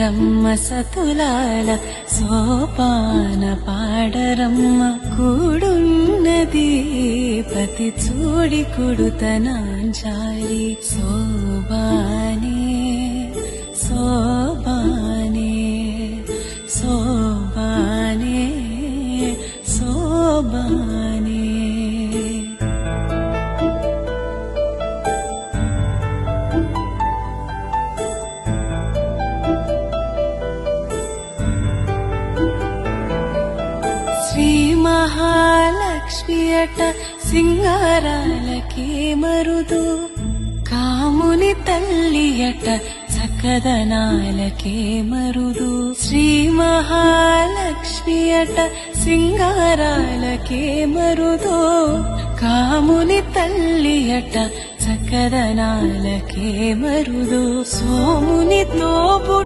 రారమ్మ సతులాల సోపాన పాడరమ్మ కూడున్నది పతి చూడి కుడుతనాంచారి సోబానే సోబానే సోబానే సోబానే శ్రీ మహాలక్ష్మి అట సింగారాలకే మరుదు కాముని తల్లి అట చక్కదనాలకే మరుదు శ్రీ మహాలక్ష్మి అట సింగారాలకే మరుదు కాముని తల్లి అట చక్కదనాలకే మరుదు సోమునితో